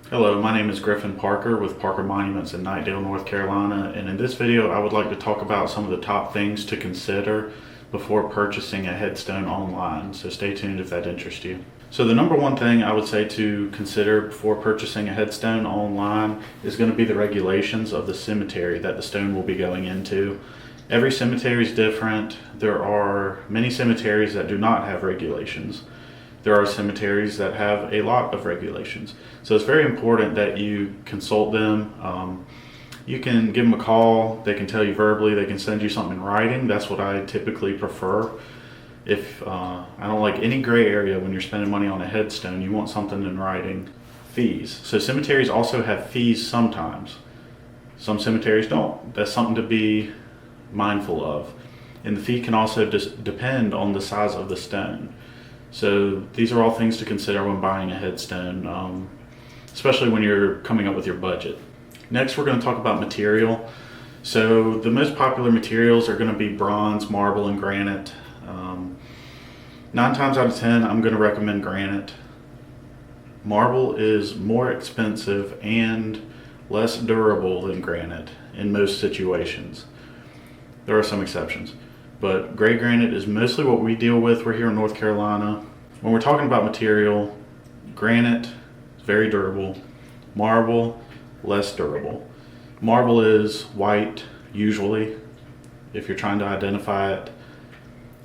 Hello, my name is Griffin Parker with Parker Monuments in Knightdale, North Carolina, and in this video I would like to talk about some of the top things to consider before purchasing a headstone online, so stay tuned if that interests you. So the number one thing I would say to consider before purchasing a headstone online is going to be the regulations of the cemetery that the stone will be going into. Every cemetery is different. There are many cemeteries that do not have regulations. There are cemeteries that have a lot of regulations. So it's very important that you consult them. You can give them a call. They can tell you verbally. They can send you something in writing. That's what I typically prefer. If I don't like any gray area when you're spending money on a headstone, you want something in writing. Fees. So cemeteries also have fees sometimes. Some cemeteries don't. That's something to be mindful of. And the fee can also depend on the size of the stone. So these are all things to consider when buying a headstone, especially when you're coming up with your budget. Next, we're going to talk about material. So the most popular materials are going to be bronze, marble, and granite. 9 times out of 10, I'm going to recommend granite. Marble is more expensive and less durable than granite in most situations. There are some exceptions. But gray granite is mostly what we deal with. We're here in North Carolina. When we're talking about material, granite is very durable. Marble, less durable. Marble is white, usually, if you're trying to identify it.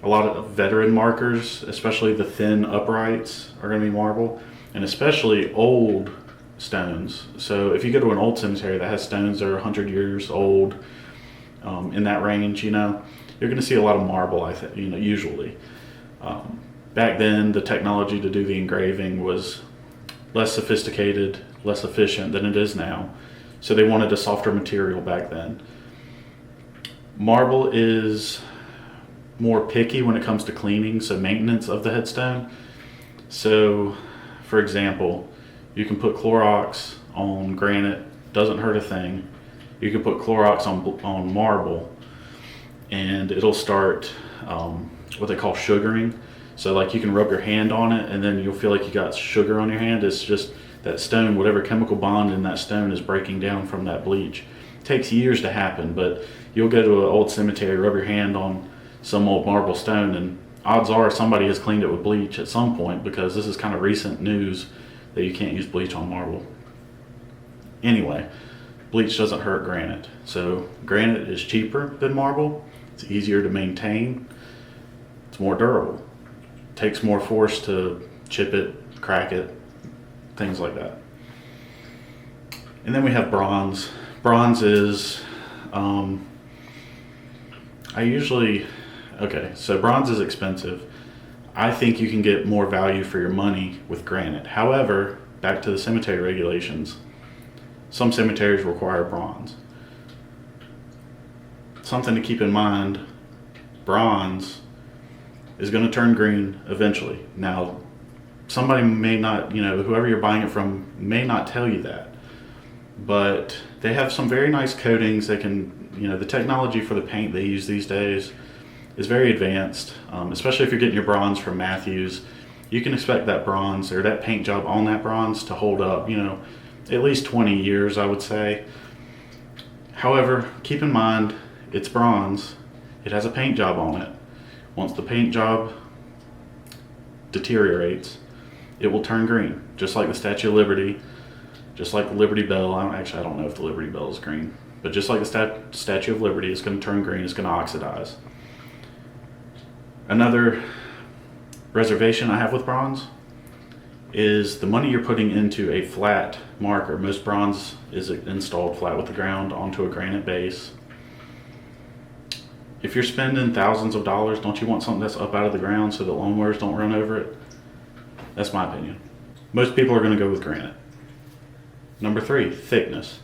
A lot of veteran markers, especially the thin uprights, are going to be marble, and especially old stones. So if you go to an old cemetery that has stones that are 100 years old, in that range, you're going to see a lot of marble, I think, usually. Back then, the technology to do the engraving was less sophisticated, less efficient than it is now. So they wanted a softer material back then. Marble is more picky when it comes to cleaning, so maintenance of the headstone. So, for example, you can put Clorox on granite, doesn't hurt a thing. You can put Clorox on marble, and it'll start what they call sugaring. So like you can rub your hand on it and then you'll feel like you got sugar on your hand. It's just that stone, whatever chemical bond in that stone is breaking down from that bleach. It takes years to happen, but you'll go to an old cemetery, rub your hand on some old marble stone, and odds are somebody has cleaned it with bleach at some point, because this is kind of recent news that you can't use bleach on marble. Anyway, bleach doesn't hurt granite. So granite is cheaper than marble. It's easier to maintain. It's more durable. It takes more force to chip it, crack it, things like that. And then we have bronze. Bronze is, so bronze is expensive. I think you can get more value for your money with granite. However, back to the cemetery regulations, some cemeteries require bronze. Something to keep in mind, bronze is going to turn green eventually. Now, somebody may not, whoever you're buying it from may not tell you that, but they have some very nice coatings. They can, the technology for the paint they use these days is very advanced, especially if you're getting your bronze from Matthews. You can expect that bronze or that paint job on that bronze to hold up, at least 20 years, I would say. However, keep in mind, it's bronze. It has a paint job on it. Once the paint job deteriorates, it will turn green, just like the Statue of Liberty, just like the Liberty Bell. I don't know if the Liberty Bell is green, but just like the Statue of Liberty, it's going to turn green, it's going to oxidize. Another reservation I have with bronze is the money you're putting into a flat marker. Most bronze is installed flat with the ground onto a granite base. If you're spending thousands of dollars, don't you want something that's up out of the ground so that lawnmowers don't run over it? That's my opinion. Most people are going to go with granite. Number 3, thickness.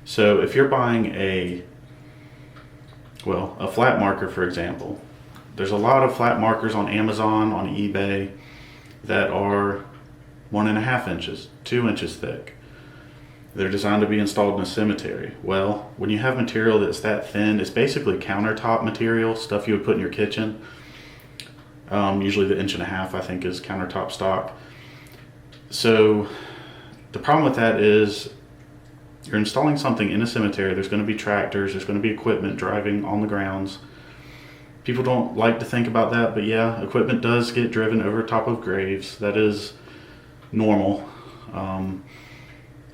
So if you're buying a flat marker, for example, there's a lot of flat markers on Amazon, on eBay, that are 1.5 inches, 2 inches thick. They're designed to be installed in a cemetery. Well, when you have material that's that thin, it's basically countertop material, stuff you would put in your kitchen. Usually the 1.5 inch, I think, is countertop stock. So The problem with that is you're installing something in a cemetery. There's going to be tractors, there's going to be equipment driving on the grounds. People don't like to think about that, but yeah, equipment does get driven over top of graves. That is normal.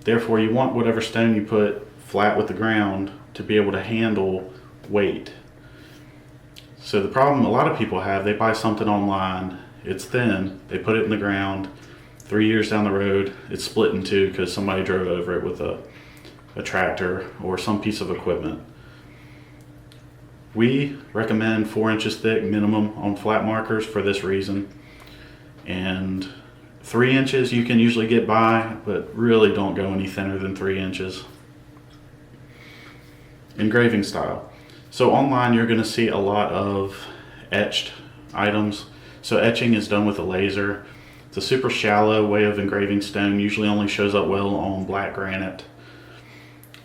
Therefore, you want whatever stone you put flat with the ground to be able to handle weight. So the problem a lot of people have, they buy something online, it's thin, they put it in the ground, 3 years down the road, it's split in two because somebody drove over it with a tractor or some piece of equipment. We recommend 4 inches thick minimum on flat markers for this reason. And 3 inches you can usually get by, but really don't go any thinner than 3 inches. Engraving style. So online you're going to see a lot of etched items. So etching is done with a laser. It's a super shallow way of engraving stone, usually only shows up well on black granite.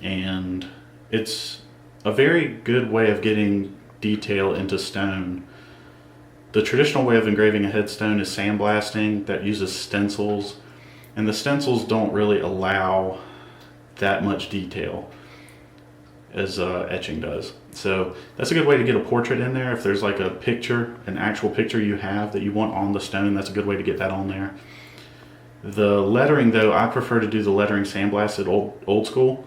And it's a very good way of getting detail into stone. The traditional way of engraving a headstone is sandblasting that uses stencils, and the stencils don't really allow that much detail as etching does. So that's a good way to get a portrait in there. If there's like a picture, an actual picture you have that you want on the stone, that's a good way to get that on there. The lettering though, I prefer to do the lettering sandblasted old school.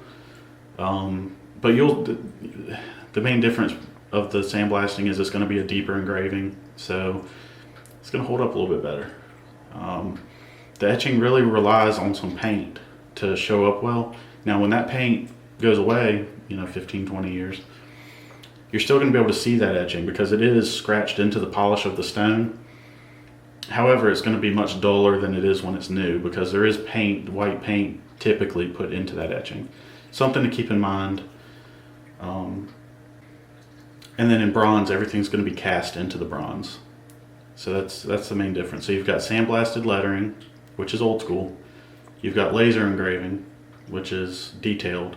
But the main difference of the sandblasting is it's going to be a deeper engraving, so it's going to hold up a little bit better. The etching really relies on some paint to show up well. Now when that paint goes away, 15, 20 years, you're still going to be able to see that etching because it is scratched into the polish of the stone. However, it's going to be much duller than it is when it's new because there is paint, white paint, typically put into that etching. Something to keep in mind. And then in bronze, everything's going to be cast into the bronze. So that's the main difference. So you've got sandblasted lettering, which is old school. You've got laser engraving, which is detailed.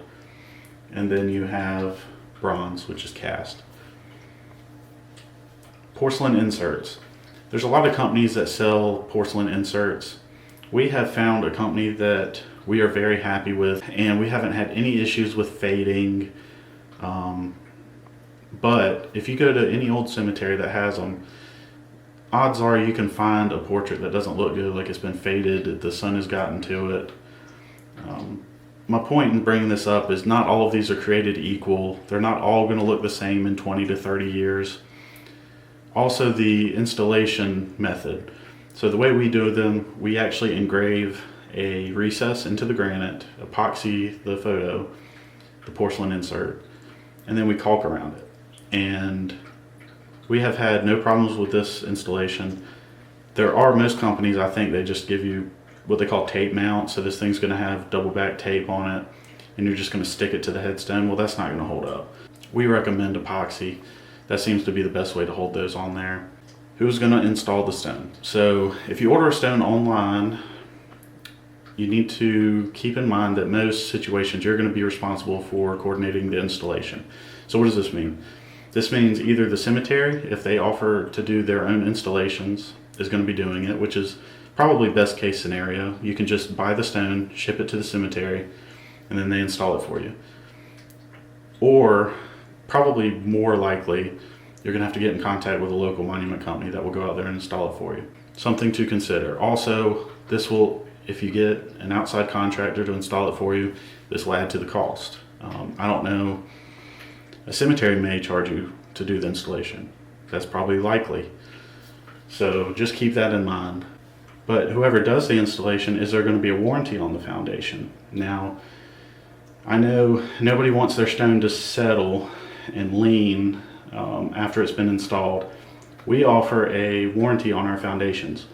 And then you have bronze, which is cast. Porcelain inserts. There's a lot of companies that sell porcelain inserts. We have found a company that we are very happy with, and we haven't had any issues with fading. But if you go to any old cemetery that has them, odds are you can find a portrait that doesn't look good, like it's been faded, the sun has gotten to it. My point in bringing this up is not all of these are created equal. They're not all going to look the same in 20 to 30 years. Also, the installation method. So the way we do them, we actually engrave a recess into the granite, epoxy the photo, the porcelain insert, and then we caulk around it. And we have had no problems with this installation. There are most companies, I think, they just give you what they call tape mount. So this thing's going to have double back tape on it, and you're just going to stick it to the headstone. Well, that's not going to hold up. We recommend epoxy. That seems to be the best way to hold those on there. Who's going to install the stone? So if you order a stone online, you need to keep in mind that most situations you're going to be responsible for coordinating the installation. So what does this mean? This means either the cemetery, if they offer to do their own installations, is going to be doing it, which is probably best case scenario. You can just buy the stone, ship it to the cemetery, and then they install it for you. Or probably more likely, you're going to have to get in contact with a local monument company that will go out there and install it for you. Something to consider. Also, this will, if you get an outside contractor to install it for you, this will add to the cost. I don't know, a cemetery may charge you to do the installation. That's probably likely. So just keep that in mind. But whoever does the installation, is there going to be a warranty on the foundation? Now, I know nobody wants their stone to settle and lean after it's been installed. We offer a warranty on our foundations.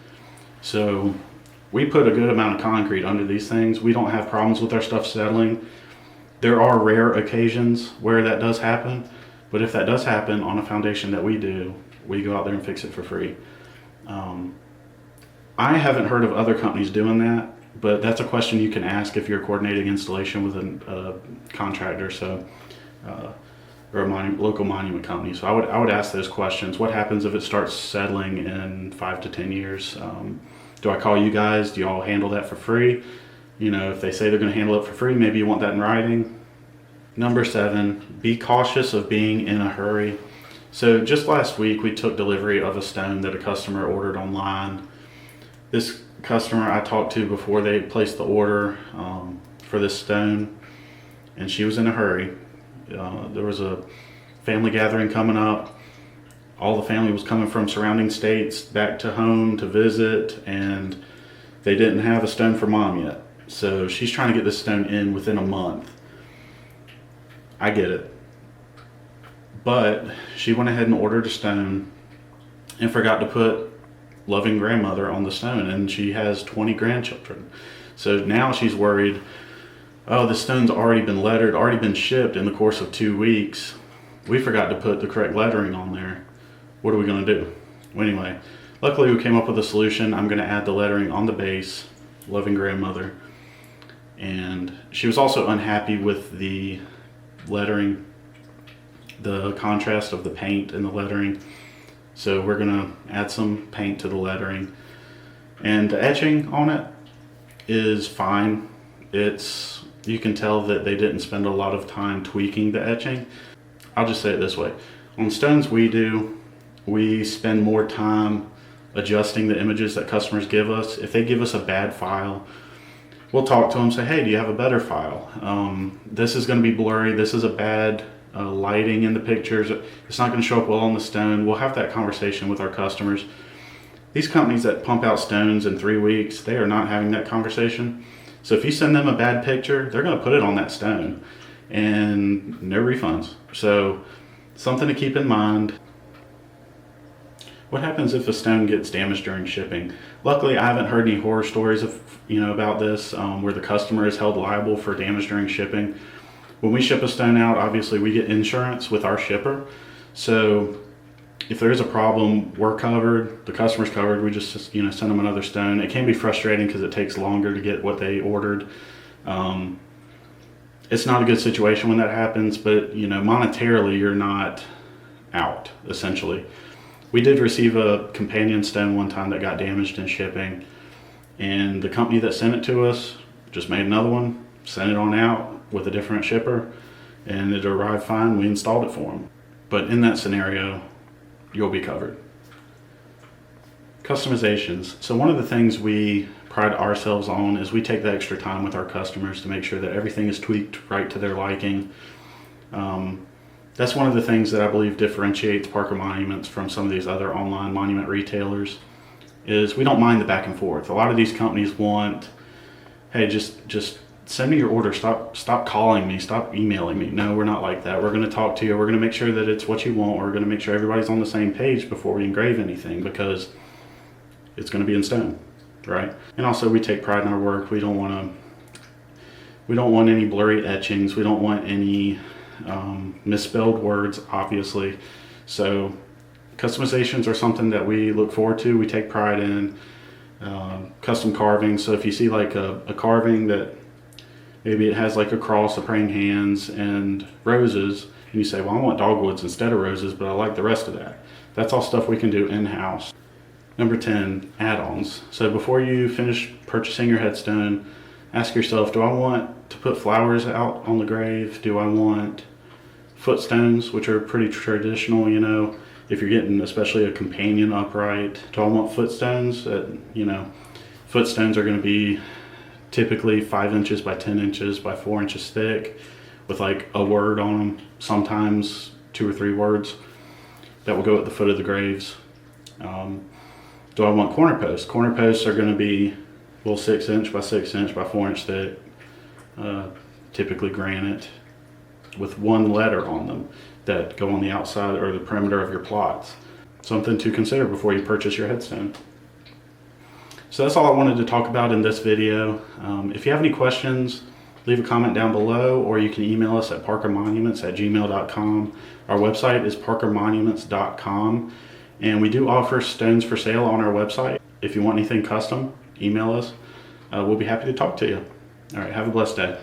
So we put a good amount of concrete under these things. We don't have problems with our stuff settling. There are rare occasions where that does happen, but if that does happen on a foundation that we do, we go out there and fix it for free. I haven't heard of other companies doing that, but that's a question you can ask if you're coordinating installation with a contractor, or a local monument company. So I would ask those questions. What happens if it starts settling in 5 to 10 years? Do I call you guys? Do you all handle that for free? If they say they're going to handle it for free, maybe you want that in writing. Number 7, be cautious of being in a hurry. So just last week, we took delivery of a stone that a customer ordered online. This customer I talked to before they placed the order for this stone, and she was in a hurry. There was a family gathering coming up. All the family was coming from surrounding states back to home to visit, and they didn't have a stone for mom yet. So she's trying to get this stone in within a month. I get it. But she went ahead and ordered a stone and forgot to put loving grandmother on the stone, and she has 20 grandchildren. So now she's worried, oh, the stone's already been lettered, already been shipped in the course of 2 weeks. We forgot to put the correct lettering on there. What are we going to do? Well, anyway, luckily we came up with a solution. I'm going to add the lettering on the base, loving grandmother. And she was also unhappy with the lettering, the contrast of the paint and the lettering. So we're going to add some paint to the lettering. And the etching on it is fine. You can tell that they didn't spend a lot of time tweaking the etching. I'll just say it this way. On stones we spend more time adjusting the images that customers give us. If they give us a bad file, we'll talk to them, say, hey, do you have a better file? This is going to be blurry. This is a bad lighting in the pictures. It's not going to show up well on the stone. We'll have that conversation with our customers. These companies that pump out stones in 3 weeks, they are not having that conversation. So if you send them a bad picture, they're going to put it on that stone and no refunds. So something to keep in mind. What happens if a stone gets damaged during shipping? Luckily, I haven't heard any horror stories about this where the customer is held liable for damage during shipping. When we ship a stone out, obviously we get insurance with our shipper. So if there is a problem, we're covered, the customer's covered. We just send them another stone. It can be frustrating because it takes longer to get what they ordered. It's not a good situation when that happens, but monetarily you're not out, essentially. We did receive a companion stone one time that got damaged in shipping, and the company that sent it to us just made another one, sent it on out with a different shipper, and it arrived fine. We installed it for them. But in that scenario, you'll be covered. Customizations. So one of the things we pride ourselves on is we take the extra time with our customers to make sure that everything is tweaked right to their liking. That's one of the things that I believe differentiates Parker Monuments from some of these other online monument retailers, is we don't mind the back and forth. A lot of these companies want, hey, just send me your order. Stop calling me. Stop emailing me. No, we're not like that. We're going to talk to you. We're going to make sure that it's what you want. We're going to make sure everybody's on the same page before we engrave anything, because it's going to be in stone, right? And also, we take pride in our work. We don't want any blurry etchings. We don't want any misspelled words, obviously. So customizations are something that we look forward to. We take pride in custom carving. So if you see like a carving that maybe it has like a cross, a praying hands, and roses, and you say, well, I want dogwoods instead of roses, but I like the rest of that. That's all stuff we can do in-house. Number 10, add-ons. So before you finish purchasing your headstone, ask yourself, do I want to put flowers out on the grave? Do I want footstones, which are pretty traditional, if you're getting especially a companion upright? Do I want footstones? Footstones are going to be typically 5 inches by 10 inches by 4 inches thick with like a word on them, sometimes 2 or 3 words that will go at the foot of the graves. Do I want corner posts? Corner posts are going to be 6 inch by 6 inch by 4 inch thick, typically granite, with one letter on them that go on the outside or the perimeter of your plots. Something to consider before you purchase your headstone. So that's all I wanted to talk about in this video. If you have any questions, leave a comment down below, or you can email us at parkermonuments@gmail.com. Our website is parkermonuments.com, and we do offer stones for sale on our website. If you want anything custom, email us. We'll be happy to talk to you. All right, have a blessed day.